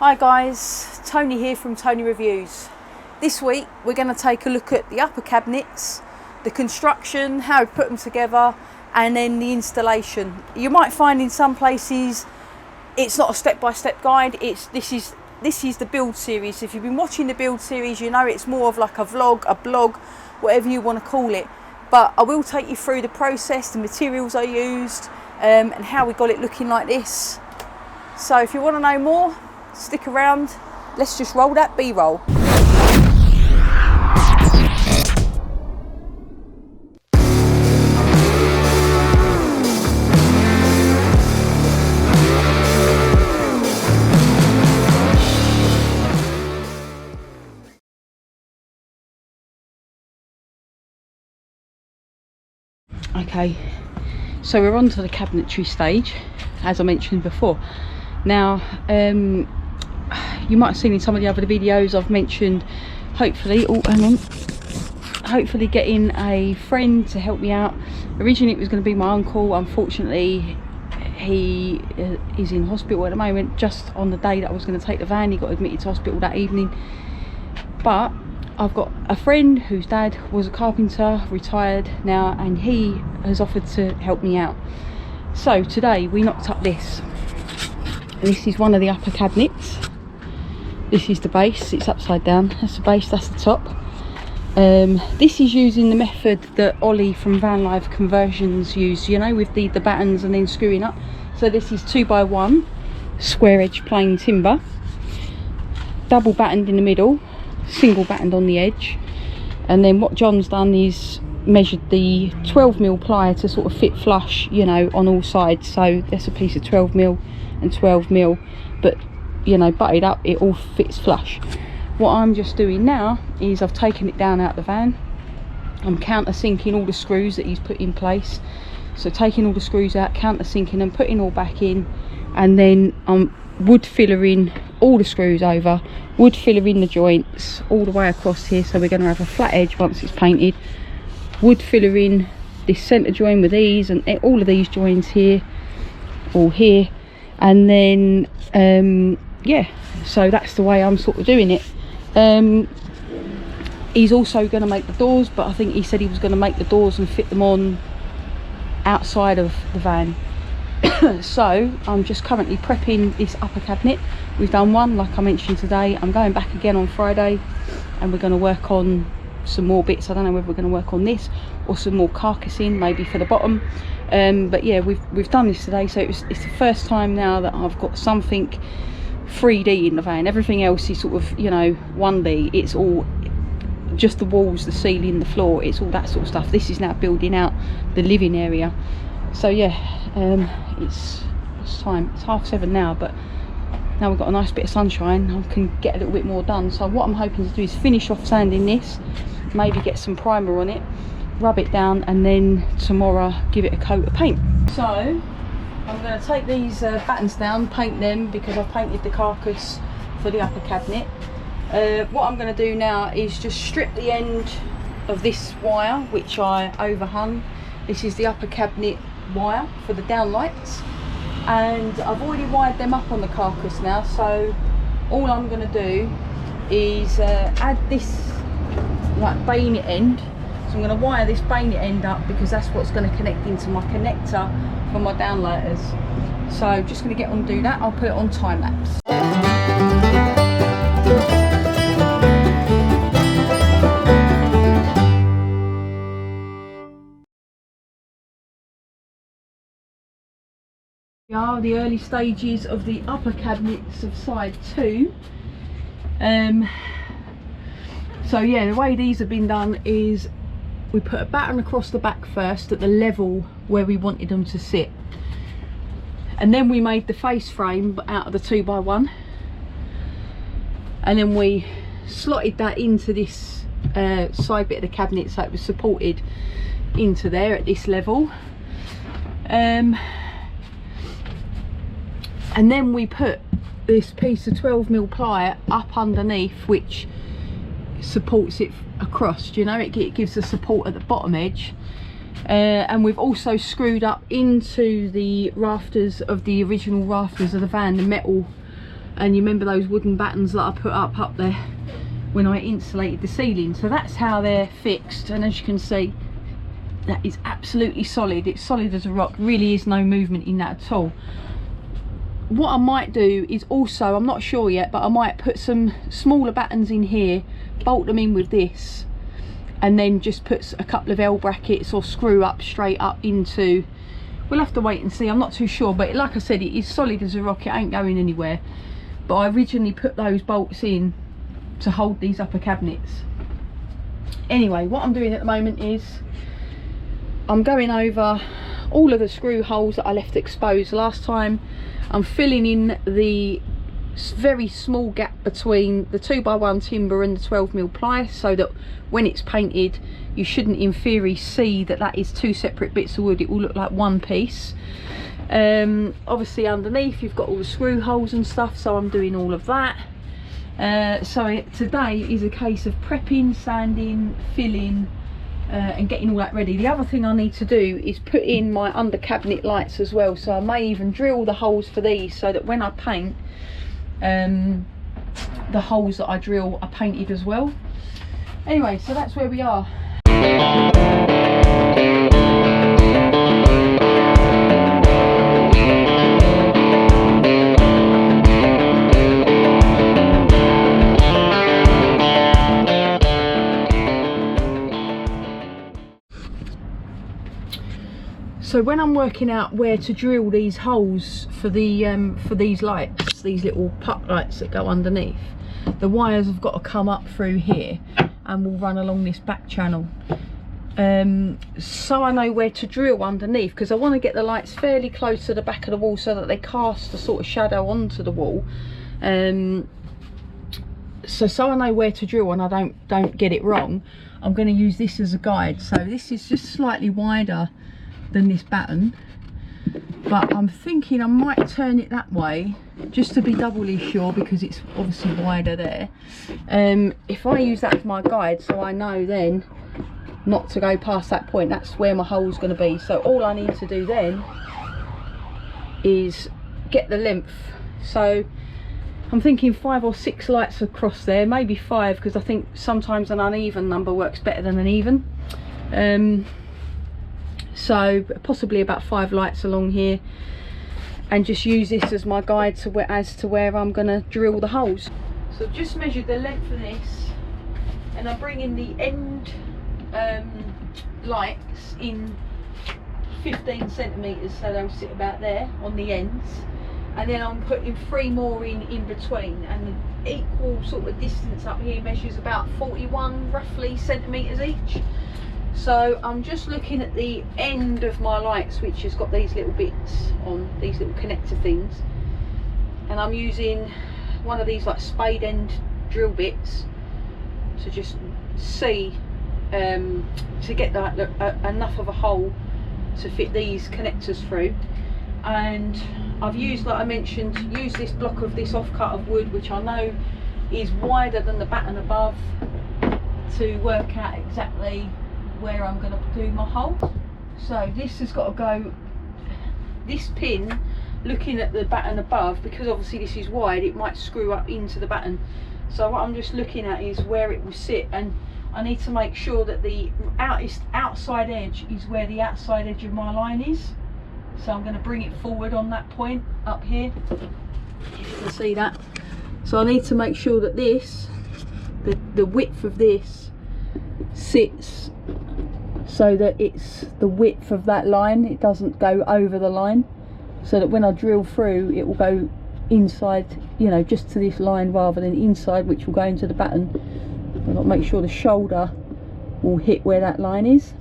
Hi guys, Toni here from Toni Reviews. This week we're going to take a look at the upper cabinets, the construction, how we put them together, and then the installation. You might find in some places it's not a step-by-step guide. This is the build series. If you've been watching the build series, you know it's more of like a vlog, a blog, whatever you want to call it. But I will take you through the process, the materials I used, and how we got it looking like this. So if you want to know more, stick around. Let's just roll that B-roll. Okay, so we're on to the cabinetry stage, as I mentioned before. Now, you might have seen in some of the other videos I've mentioned hopefully getting a friend to help me out. Originally it was going to be my uncle. Unfortunately he is in hospital at the moment. Just on the day that I was going to take the van, he got admitted to hospital that evening. But I've got a friend whose dad was a carpenter, retired now, and he has offered to help me out. So today we knocked up this. This is one of the upper cabinets. This is the base, it's upside down. That's the base, that's the top. This is using the method that Ollie from Van Life Conversions used, you know, with the battens and then screwing up. So this is 2x1 square edge plain timber, double battened in the middle, single battened on the edge. And then what John's done is measured the 12mm ply to sort of fit flush, you know, on all sides. So that's a piece of 12mm and 12mm, but you know, butted up, it all fits flush. What I'm just doing now is I've taken it down out the van. I'm countersinking all the screws that he's put in place. So taking all the screws out, countersinking them, putting all back in, and then I'm wood fillering all the screws over, wood fillering the joints all the way across here. So we're going to have a flat edge once it's painted, wood fillering this centre join with these and all of these joins here, all here, and then yeah, so that's the way I'm sort of doing it. He's also going to make the doors, but I think he said he was going to make the doors and fit them on outside of the van. So I'm just currently prepping this upper cabinet. We've done one, like I mentioned today. I'm going back again on Friday and we're going to work on some more bits. I don't know whether we're going to work on this or some more carcassing maybe for the bottom, but yeah, we've done this today. So it's the first time now that I've got something 3D in the van. Everything else is sort of, you know, 1D. It's all just the walls, the ceiling, the floor, it's all that sort of stuff. This is now building out the living area. So yeah, it's time, it's 7:30 now, but now we've got a nice bit of sunshine, I can get a little bit more done. So what I'm hoping to do is finish off sanding this, maybe get some primer on it, rub it down, and then tomorrow give it a coat of paint. So I'm going to take these battens down, paint them, because I've painted the carcass for the upper cabinet. What I'm going to do now is just strip the end of this wire which I overhung. This is the upper cabinet wire for the downlights, and I've already wired them up on the carcass now. So all I'm going to do is add this like bayonet end. So I'm going to wire this bayonet end up because that's what's going to connect into my connector for my downlighters. So I'm just going to get on and do that. I'll put it on time lapse. We are the early stages of the upper cabinets of side 2. So yeah, the way these have been done is we put a batten across the back first at the level where we wanted them to sit, and then we made the face frame out of the 2x1, and then we slotted that into this side bit of the cabinet so it was supported into there at this level. And then we put this piece of 12mm ply up underneath which supports it across, you know, it gives the support at the bottom edge. And we've also screwed up into the rafters of the original rafters of the van, the metal And you remember those wooden battens that I put up there when I insulated the ceiling. So that's how they're fixed, and as you can see, that is absolutely solid. It's solid as a rock, really is no movement in that at all. What I might do is also, I'm not sure yet, but I might put some smaller battens in here, bolt them in with this, and then just put a couple of L brackets or screw up straight up into, we'll have to wait and see, I'm not too sure. But like I said, it is solid as a rock, it ain't going anywhere. But I originally put those bolts in to hold these upper cabinets. Anyway, what I'm doing at the moment is I'm going over all of the screw holes that I left exposed last time. I'm filling in the very small gap between the 2x1 timber and the 12mm ply, so that when it's painted you shouldn't in theory see that that is two separate bits of wood. It will look like one piece. Obviously underneath you've got all the screw holes and stuff, so I'm doing all of that. So today is a case of prepping, sanding, filling, and getting all that ready. The other thing I need to do is put in my under cabinet lights as well, so I may even drill the holes for these, so that when I paint, the holes that I drill are painted as well. Anyway, so that's where we are. So when I'm working out where to drill these holes for the for these lights, these little puck lights that go underneath, the wires have got to come up through here and will run along this back channel. So I know where to drill underneath, because I want to get the lights fairly close to the back of the wall so that they cast a sort of shadow onto the wall. So I know where to drill and I don't get it wrong. I'm going to use this as a guide. So this is just slightly wider than this batten, but I'm thinking I might turn it that way just to be doubly sure, because it's obviously wider there. If I use that as my guide, so I know then not to go past that point, that's where my hole's going to be. So all I need to do then is get the length. So I'm thinking 5 or 6 lights across there, maybe 5, because I think sometimes an uneven number works better than an even. So possibly about 5 lights along here, and just use this as my guide to where I'm going to drill the holes. So I've just measured the length of this, and I'm bringing the end lights in 15 centimetres, so they'll sit about there on the ends, and then I'm putting 3 more in between, and the equal sort of distance up here measures about 41 roughly centimetres each. So I'm just looking at the end of my lights, which has got these little bits on, these little connector things, and I'm using one of these like spade end drill bits to just see to get that enough of a hole to fit these connectors through. And I've used, like I mentioned, used this block of this offcut of wood, which I know is wider than the batten above, to work out exactly where I'm going to do my hole. So this has got to go, this pin, looking at the batten above, because obviously this is wide, it might screw up into the batten. So what I'm just looking at is where it will sit, and I need to make sure that the outside edge is where the outside edge of my line is. So I'm going to bring it forward on that point up here, if you can see that. So I need to make sure that this, the width of this sits so that it's the width of that line, it doesn't go over the line, so that when I drill through it will go inside, you know, just to this line rather than inside, which will go into the batten. I've got to make sure the shoulder will hit where that line is.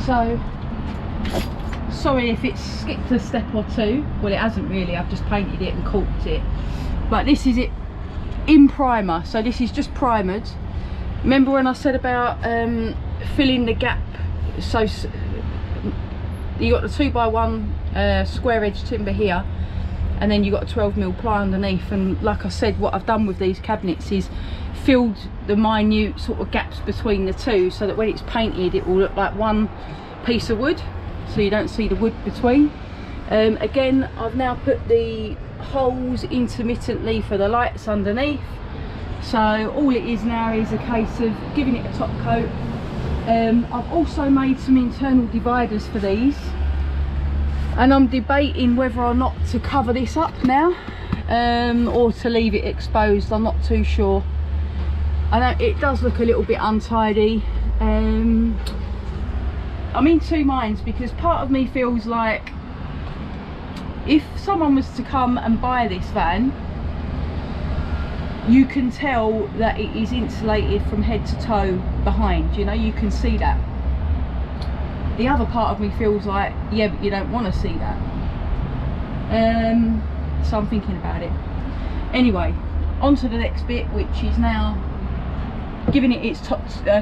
So, sorry if it's skipped a step or two. Well, it hasn't really, I've just painted it and corked it. But this is it in primer, so this is just primered. Remember when I said about filling the gap, so you got the 2x1 square edge timber here, and then you got a 12mm ply underneath. And like I said, what I've done with these cabinets is filled the minute sort of gaps between the two, so that when it's painted it will look like one piece of wood, so you don't see the wood between. Again, I've now put the holes intermittently for the lights underneath, so all it is now is a case of giving it a top coat. I've also made some internal dividers for these, and I'm debating whether or not to cover this up now, or to leave it exposed. I'm not too sure. I know it does look a little bit untidy. I'm in two minds, because part of me feels like if someone was to come and buy this van, you can tell that it is insulated from head to toe behind, you know, you can see that. The other part of me feels like, yeah, but you don't want to see that. So I'm thinking about it. Anyway, on to the next bit, which is now giving it its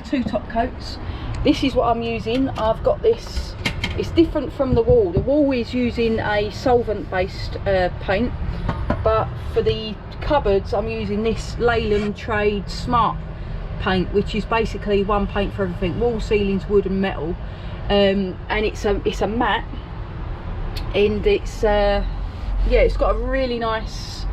two top coats. This is what I'm using. I've got this, it's different from the wall. The wall is using a solvent based paint, but for the cupboards I'm using this Leyland Trade Smart paint, which is basically one paint for everything: wall, ceilings, wood and metal. And it's a matte, and it's yeah, it's got a really nice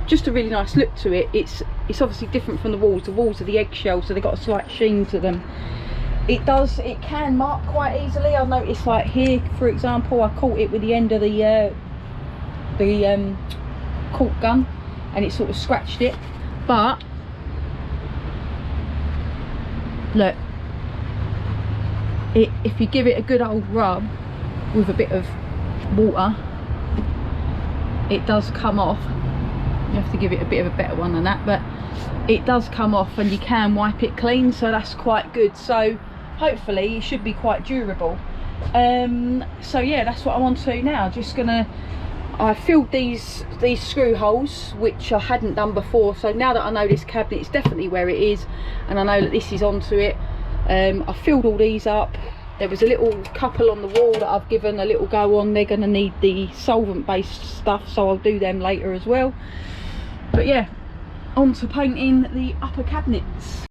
just a really nice look to it. It's obviously different from the walls. The walls are the eggshell, so they've got a slight sheen to them. It can mark quite easily. I've noticed, like here for example, I caught it with the end of the cork gun, and it sort of scratched it. But look, if you give it a good old rub with a bit of water, it does come off. You have to give it a bit of a better one than that, but it does come off, and you can wipe it clean, so that's quite good. So hopefully it should be quite durable. So yeah, that's what I'm on to now. Just gonna, I filled these screw holes, which I hadn't done before, so now that I know this cabinet is definitely where it is, and I know that this is onto it, I filled all these up. There was a little couple on the wall that I've given a little go on. They're going to need the solvent based stuff, so I'll do them later as well. But yeah, on to painting the upper cabinets.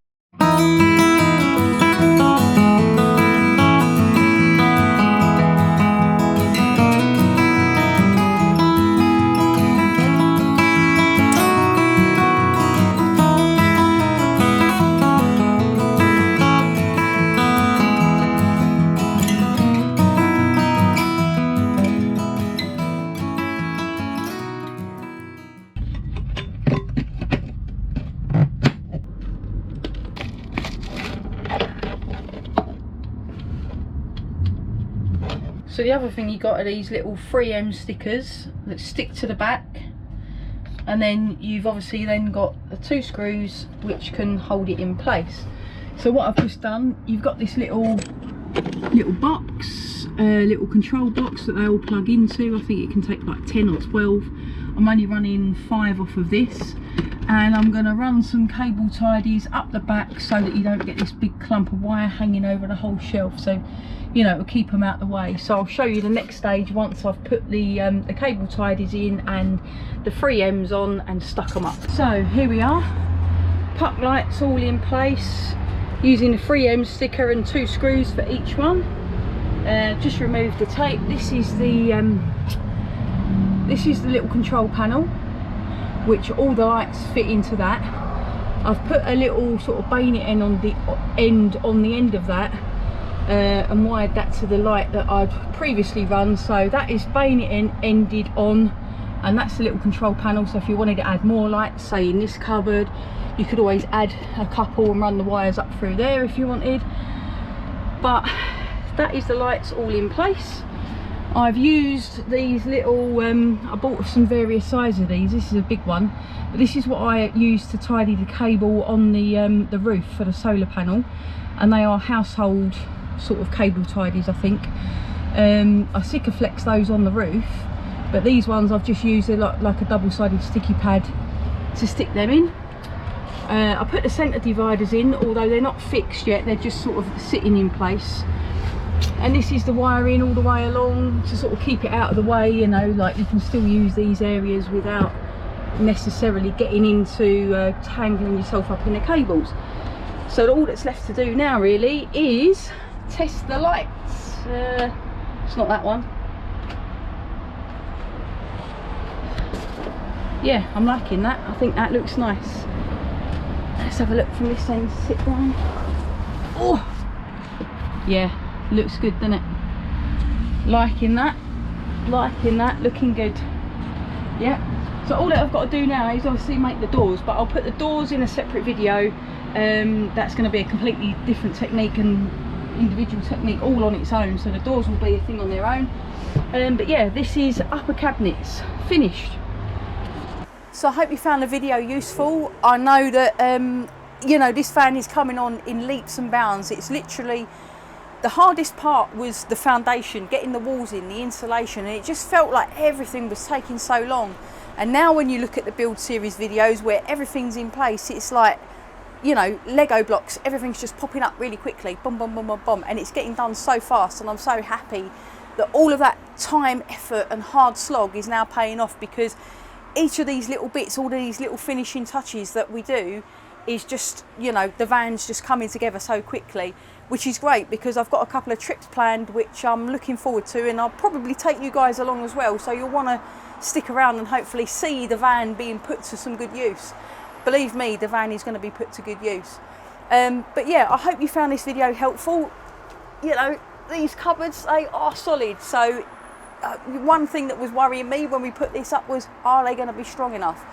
So the other thing you got are these little 3M stickers that stick to the back, and then you've obviously then got the two screws which can hold it in place. So what I've just done, you've got this little box, little control box that they all plug into. I think it can take like 10 or 12. I'm only running 5 off of this, and I'm going to run some cable tidies up the back so that you don't get this big clump of wire hanging over the whole shelf, so you know, it'll keep them out the way. So I'll show you the next stage once I've put the cable tidies in and the 3Ms on and stuck them up. So here we are, puck lights all in place, using the 3M sticker and 2 screws for each one. Just remove the tape. This is the little control panel, which all the lights fit into that. I've put a little sort of bayonet end on the end of that, and wired that to the light that I'd previously run. So that is bayonet ended on, and that's the little control panel. So if you wanted to add more lights, say in this cupboard, you could always add a couple and run the wires up through there if you wanted. But that is the lights all in place. I've used these little, I bought some various sizes of these. This is a big one, but this is what I use to tidy the cable on the roof for the solar panel, and they are household sort of cable tidies, I think. I Sikaflex those on the roof, but these ones I've just used like a double-sided sticky pad to stick them in. I put the centre dividers in, although they're not fixed yet, they're just sort of sitting in place. And this is the wiring all the way along to sort of keep it out of the way, you know, like you can still use these areas without necessarily getting into tangling yourself up in the cables. So all that's left to do now really is test the lights. It's not that one. Yeah, I'm liking that. I think that looks nice. Let's have a look from this end, sit down. Oh yeah, looks good, doesn't it? Liking that, looking good. Yeah, so all that I've got to do now is obviously make the doors, but I'll put the doors in a separate video. That's going to be a completely different technique and individual technique all on its own, so the doors will be a thing on their own. But yeah, this is upper cabinets finished. So I hope you found the video useful. I know that you know, this van is coming on in leaps and bounds. It's literally, the hardest part was the foundation, getting the walls in, the insulation, and it just felt like everything was taking so long. And now when you look at the build series videos where everything's in place, it's like, you know, Lego blocks, everything's just popping up really quickly, boom, boom, boom, boom, boom, and it's getting done so fast. And I'm so happy that all of that time, effort and hard slog is now paying off, because each of these little bits, all of these little finishing touches that we do is just, you know, the van's just coming together so quickly, which is great, because I've got a couple of trips planned which I'm looking forward to, and I'll probably take you guys along as well, so you'll want to stick around and hopefully see the van being put to some good use. Believe me, the van is going to be put to good use. But yeah, I hope you found this video helpful. You know, these cupboards, they are solid, so one thing that was worrying me when we put this up was, are they going to be strong enough?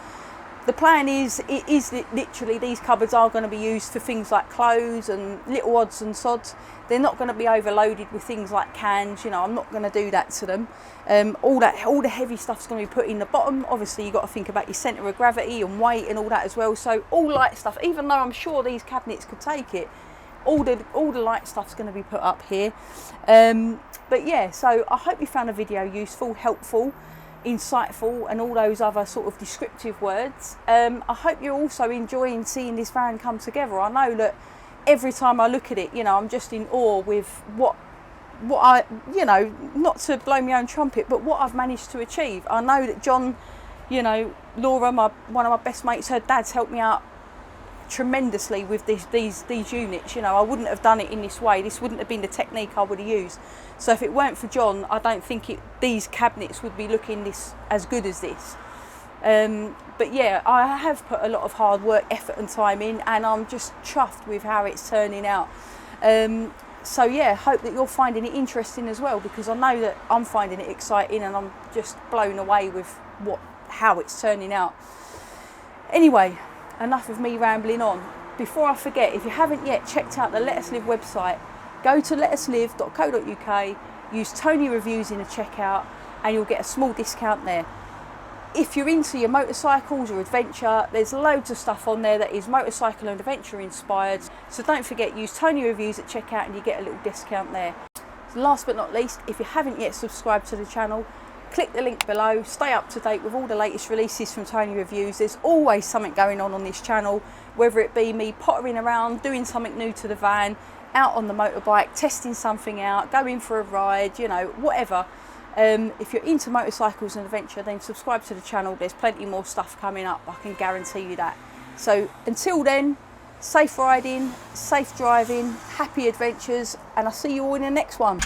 The plan is, it is literally, these cupboards are going to be used for things like clothes and little odds and sods. They're not going to be overloaded with things like cans, you know, I'm not going to do that to them. All the heavy stuff's going to be put in the bottom. Obviously you've got to think about your centre of gravity and weight and all that as well. So all light stuff, even though I'm sure these cabinets could take it, all the light stuff's going to be put up here. But yeah, so I hope you found the video useful, helpful, insightful and all those other sort of descriptive words. I hope you're also enjoying seeing this van come together. I know that every time I look at it, you know, I'm just in awe with what I, you know, not to blow my own trumpet, but what I've managed to achieve. I know that John, you know, Laura, one of my best mates, her dad's helped me out tremendously with these units. You know, I wouldn't have done it in this way. This wouldn't have been the technique I would have used. So if it weren't for John, I don't think these cabinets would be looking as good as this. But yeah, I have put a lot of hard work, effort and time in, and I'm just chuffed with how it's turning out. So yeah, hope that you're finding it interesting as well, because I know that I'm finding it exciting and I'm just blown away with how it's turning out. Anyway, enough of me rambling on. Before I forget, if you haven't yet checked out the Let Us Live website, go to letuslive.co.uk, use Toni Reviews in the checkout and you'll get a small discount there. If you're into your motorcycles or adventure, there's loads of stuff on there that is motorcycle and adventure inspired. So don't forget, use Toni Reviews at checkout and you get a little discount there. So last but not least, if you haven't yet subscribed to the channel, click the link below, stay up to date with all the latest releases from Toni Reviews. There's always something going on this channel, whether it be me pottering around, doing something new to the van, out on the motorbike, testing something out, going for a ride, you know, whatever. If you're into motorcycles and adventure, then subscribe to the channel. There's plenty more stuff coming up, I can guarantee you that. So until then, safe riding, safe driving, happy adventures, and I'll see you all in the next one.